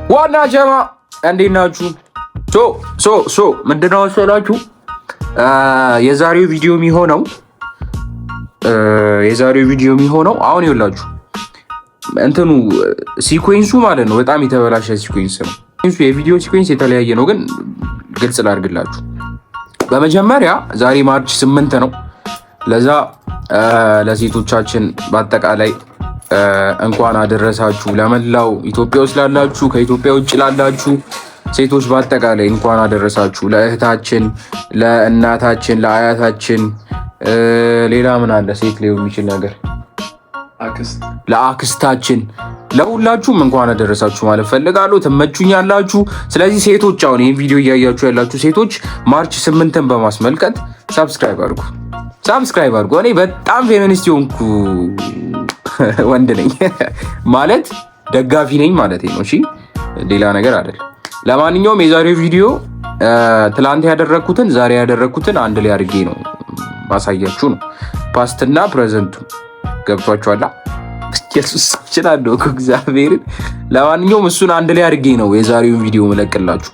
ዋና ጀማ እንዴት ናችሁ? ምንድነው መሰላችሁ የዛሬው ቪዲዮ የሚሆነው አሁን ይኸውላችሁ እንትኑ ሲኩዌንሱ ማለት ነው በጣም የተበላሸ ሲኩዌንስ ነው። የቪዲዮ ሲኩዌንስ የተለያየ ነው፣ ግን ግልጽ ላድርግላችሁ። በመጀመሪያ ዛሬ ማርች 8 ነው። ለዛ ለሴቶቻችን በአጠቃላይ እንኳን አደረሳችሁ። ለመላው ኢትዮጵያ ውስጥ ላላችሁ፣ ከኢትዮጵያ ውጭ ላላችሁ ሴቶች በአጠቃላይ እንኳን አደረሳችሁ። ለእህታችን፣ ለእናታችን፣ ለአያታችን፣ ሌላ ምን አለ ሴት ላይ የሚችል ነገር ለአክስታችን፣ ለሁላችሁም እንኳን አደረሳችሁ ማለት ፈልጋለሁ። ትመቹኛላችሁ። ስለዚህ ሴቶች አሁን ይህን ቪዲዮ እያያችሁ ያላችሁ ሴቶች ማርች 8ን በማስመልከት ሰብስክራይብ አድርጉ። እኔ በጣም ፌሚኒስት የሆንኩ ወንድ ነኝ ማለት ደጋፊ ነኝ ማለት ነው። እሺ ሌላ ነገር አይደለም። ለማንኛውም የዛሬው ቪዲዮ ትላንት ያደረኩትን ዛሬ ያደረኩትን አንድ ላይ አድርጌ ነው ማሳያችሁ ነው። ፓስትና ፕሬዘንቱ ገብቷችኋል? ኢየሱስ ይችላል እኮ እግዚአብሔርን። ለማንኛውም እሱን አንድ ላይ አድርጌ ነው የዛሬውን ቪዲዮ መለቅላችሁ።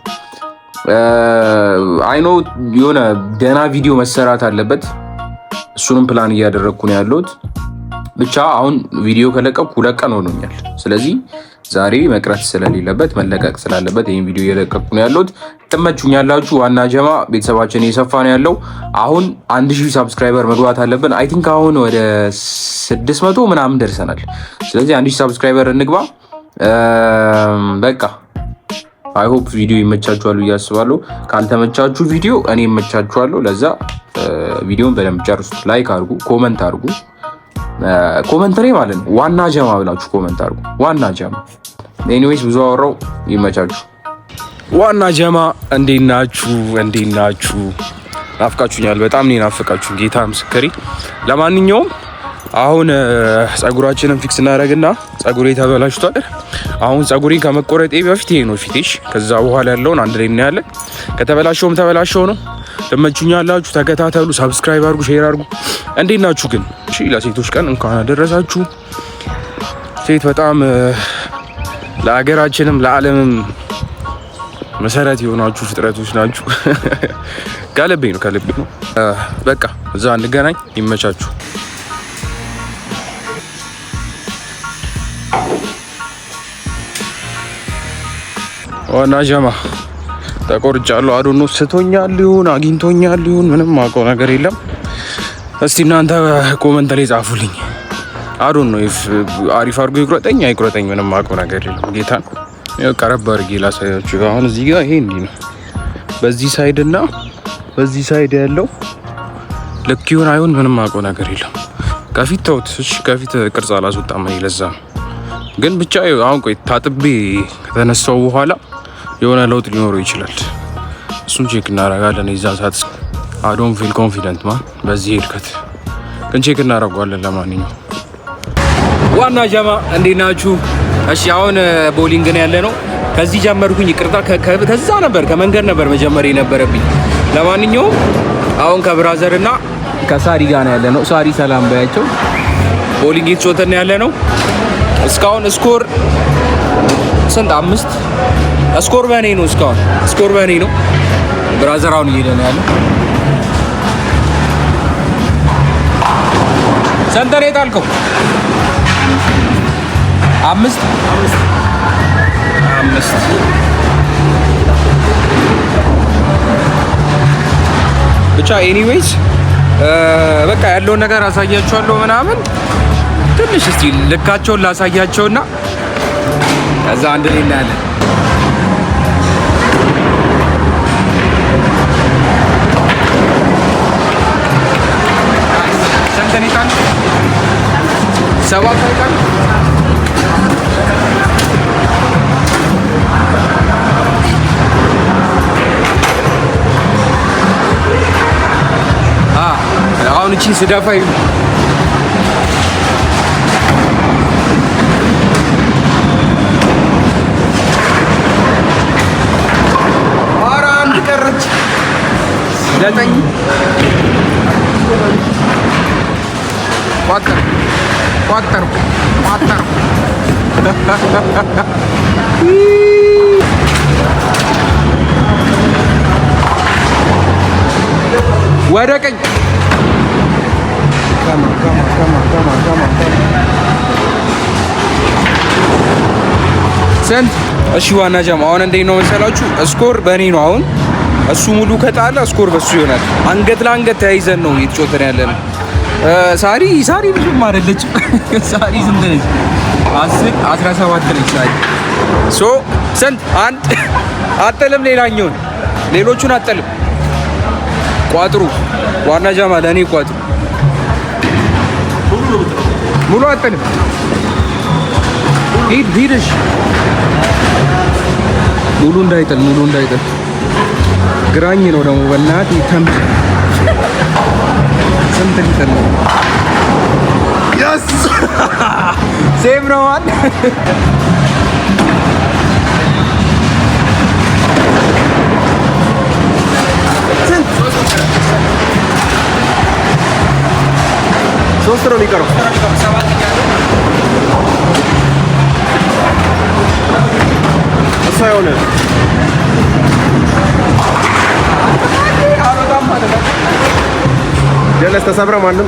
አይኖ የሆነ ደህና ቪዲዮ መሰራት አለበት። እሱንም ፕላን እያደረግኩ ነው ያለሁት። ብቻ አሁን ቪዲዮ ከለቀቅኩ 2 ቀን ሆኖኛል። ስለዚህ ዛሬ መቅረት ስለሌለበት መለቀቅ ስላለበት ይህን ቪዲዮ እየለቀቅኩ ነው ያለሁት። ትመቹኛላችሁ። ዋና ጀማ ቤተሰባችን እየሰፋ ነው ያለው። አሁን 1000 ሳብስክራይበር መግባት አለብን። አይ ቲንክ አሁን ወደ 600 ምናምን ደርሰናል። ስለዚህ 1000 ሳብስክራይበር እንግባ። በቃ አይ ሆፕ ቪዲዮ ይመቻችኋል ብዬ አስባለሁ። ካልተመቻችሁ ቪዲዮ እኔ ይመቻችኋለሁ። ለዛ ቪዲዮን በደንብ ጨርሱት። ላይክ አድርጉ፣ ኮመንት አድርጉ። ኮመንት ላይ ማለት ነው ዋና ጀማ ብላችሁ ኮመንት አድርጉ። ዋና ጀማ። ኤኒዌይስ ብዙ አወራው፣ ይመቻችሁ። ዋና ጀማ እንዴት ናችሁ? ናፍቃችሁኛል። በጣም ነው ናፍቃችሁ፣ ጌታ ምስክሬ። ለማንኛውም አሁን ጸጉራችንን ፊክስ እናደርግና ጸጉሬ ተበላሽቷል። አሁን ጸጉሬን ከመቆረጤ በፊት ይሄ ነው ፊቴሽ። ከዛ በኋላ ያለውን አንድ ላይ እናያለን። ከተበላሸውም ተበላሸው ነው። ትመቹኛላችሁ። ተከታተሉ፣ ሰብስክራይብ አድርጉ፣ ሼር አድርጉ። እንዴት ናችሁ ግን? እሺ ለሴቶች ቀን እንኳን አደረሳችሁ። ሴት በጣም ለሀገራችንም ለዓለምም መሰረት የሆናችሁ ፍጥረቶች ናችሁ። ከልቤ ነው። በቃ እዛ እንገናኝ። ይመቻችሁ። ዋና ጀማ ተቆርጫለሁ። አዶኖ ስቶኛል ይሁን አግኝቶኛል ይሁን ምንም ማውቀው ነገር የለም። እስቲ እናንተ ኮመንት ላይ ጻፉልኝ። አዶኖ አሪፍ አድርጎ ይቁረጠኝ አይቁረጠኝ ምንም ማውቀው ነገር የለም። ጌታን ቀረብ አድርጌ ላሳያችሁ። አሁን እዚህ ጋር ይሄ እንዲህ ነው። በዚህ ሳይድ እና በዚህ ሳይድ ያለው ልክ ይሁን አይሁን ምንም ማውቀው ነገር የለም። ከፊት ተውት እሺ። ከፊት ቅርጽ አላስወጣም እኔ ለዛ ግን ብቻ አሁን ቆይ ታጥቤ ከተነሳው በኋላ የሆነ ለውጥ ሊኖረው ይችላል። እሱን ቼክ እናደርጋለን። የዛን ሰዓት አዶን ፊል ኮንፊደንት ማን በዚህ ሄድከት ግን ቼክ እናደርጋለን። ለማንኛውም ዋና ጀማ እንዴት ናችሁ? እሺ አሁን ቦሊንግ ነው ያለ ነው። ከዚህ ጀመርኩኝ። ይቅርታ ከዛ ነበር ከመንገድ ነበር መጀመሪያ የነበረብኝ። ለማንኛውም አሁን ከብራዘር እና ከሳሪ ጋር ነው ያለ ነው። ሳሪ ሰላም ባያቸው። ቦሊንግ እየተጫወተን ያለ ነው። እስካሁን ስኮር ስንት? 5 ስኮር በኔ ነው። እስካሁን ስኮር በኔ ነው። ብራዘር አሁን እየሄደ ነው ያለው። ሰንተር የጣልከው 5 ብቻ ኤኒዌይስ በቃ ያለውን ነገር አሳያችኋለሁ ምናምን። ትንሽ እስቲ ልካቸውን ላሳያቸውና ከዛ አንድ ላይ እናያለን። ሰንተኒታን 7 ታይቃል። አሁን እቺ ስደፋ ዘጠኝ ቋጠርኩ ወደ ቀኝ ስንት? እሺ ዋና ጀማ አሁን እንዴት ነው መሰላችሁ? ስኮር በእኔ ነው። አሁን እሱ ሙሉ ከጣለ ስኮር በሱ ይሆናል። አንገት ለአንገት ተያይዘን ነው እየተጫወተን ያለን። ሳሪ ብዙም አይደለችም። ሳሪ ስንት ነች? 10 17 ነች ሳሪ። ስንት? አንድ አጠልም፣ ሌላኛውን ሌሎቹን አጠልም። ቋጥሩ ዋና ጀማ ለእኔ ቋጥሩ። ሙሉ አጠልም። ሂድሽ ሙሉ እንዳይጥል ግራኝ ነው ደግሞ በእናትህ ተምብ ስንት ሊጥል ነው? ሴም ነው አንድ ሶስት ነው የሚቀረው። እሷ የሆነ ጀለስ ተሰብረ ማንም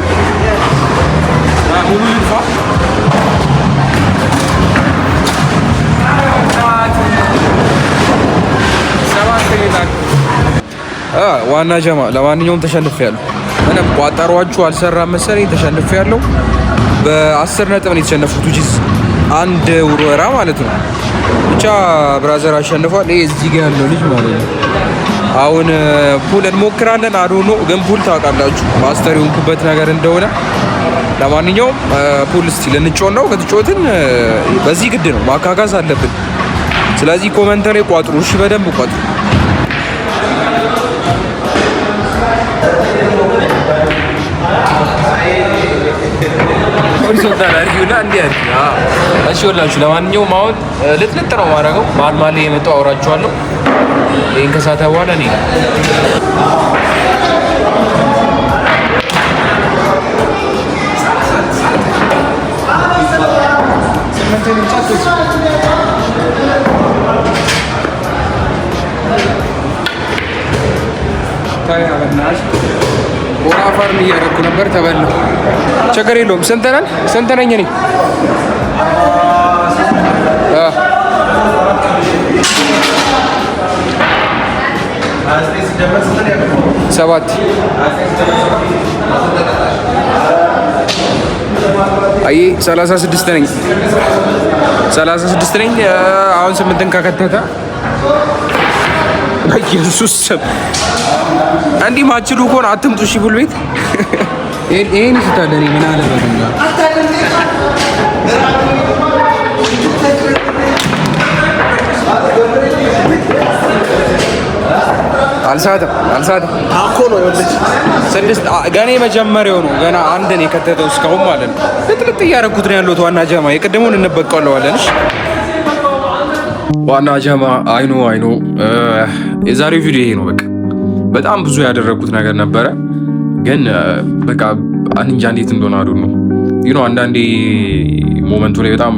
ዋና ጀማ ለማንኛውም ተሸንፌያለሁ። ምንም ቋጠሯችሁ አልሰራም መሰለኝ። ተሸንፌያለሁ። በ10 ነጥብ ነው የተሸነፉት። ጂዝ አንድ ውርወራ ማለት ነው። ብቻ ብራዘር አሸንፏል። ይሄ እዚህ ጋር ያለው ልጅ ማለት ነው። አሁን ፑል እንሞክራለን። አዶኖ ግን ፑል ታውቃላችሁ ማስተር የሆንኩበት ነገር እንደሆነ። ለማንኛውም ፑል እስቲ ልንጮህ ነው። ከተጮትን በዚህ ግድ ነው ማካካስ አለብን። ስለዚህ ኮመንተሪ ቋጥሩ እሺ፣ በደንብ ቋጥሩ። እሺ ወላችሁ ለማንኛውም አሁን ልጥልጥ ነው ማድረገው። መሀል ላይ የመጣው አውራችኋለሁ። ይሄን ከሳተ በኋላ እኔ ወራፈርን እያደረኩ ነበር። ተበላሁ። ችግር የለውም። ስንት ነኝ እኔ? ሰባት አይ 36 ነኝ። 36 ነኝ። አሁን 8ን ከከተተ በኢየሱስ ስም እንዲህ ማችሉ እኮ ነው። አትምጡ እሺ። ፉል ቤት ይሄን ይስታለኝ ምን አለ በደንብ አልሳተም አኮ ነው ወልጅ 6 ገና የመጀመሪያው ነው። ገና አንድን የከተተው እስካሁን ማለት ነው። ልጥልጥ እያደረኩት ነው ያለሁት። ዋና ጀማ የቅድሙን እንበቀለዋለን። እሺ ዋና ጀማ አይኖ የዛሬው ቪዲዮ ይሄ ነው። በቃ በጣም ብዙ ያደረኩት ነገር ነበረ፣ ግን በቃ አንጃ እንዴት እንደሆነ አይደል ነው አንዳንዴ ሞመንቱ ላይ በጣም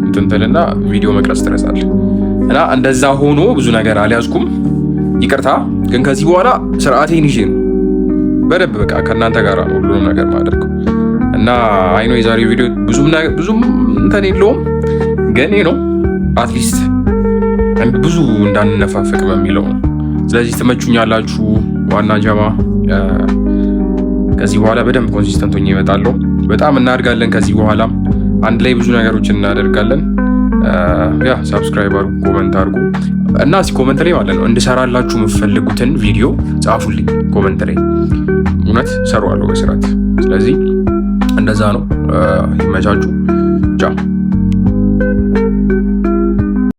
እንትንተልና ቪዲዮ መቅረጽ ትረሳለህ እና እንደዛ ሆኖ ብዙ ነገር አልያዝኩም። ይቅርታ። ግን ከዚህ በኋላ ስርዓቴን ይዤ ነው በደንብ በቃ ከእናንተ ጋር ነው ሁሉንም ነገር ማደርገው እና አይኖ የዛሬው ቪዲዮ ብዙም እንትን የለውም፣ ግን ነው አትሊስት ብዙ እንዳንነፋፈቅ በሚለው ነው። ስለዚህ ትመቹኛላችሁ ዋና ጀማ። ከዚህ በኋላ በደንብ ኮንሲስተንት ሆኜ እመጣለሁ። በጣም እናድጋለን። ከዚህ በኋላ አንድ ላይ ብዙ ነገሮችን እናደርጋለን። ሰብስክራይብ አድርጉ፣ ኮመንት አድርጉ እና እስኪ ኮመንት ላይ ማለት ነው እንድሰራላችሁ የምትፈልጉትን ቪዲዮ ጻፉልኝ። ኮመንት ላይ እውነት ሰራዋለሁ በስርዓት። ስለዚህ እንደዛ ነው። ይመቻችሁ። ቻው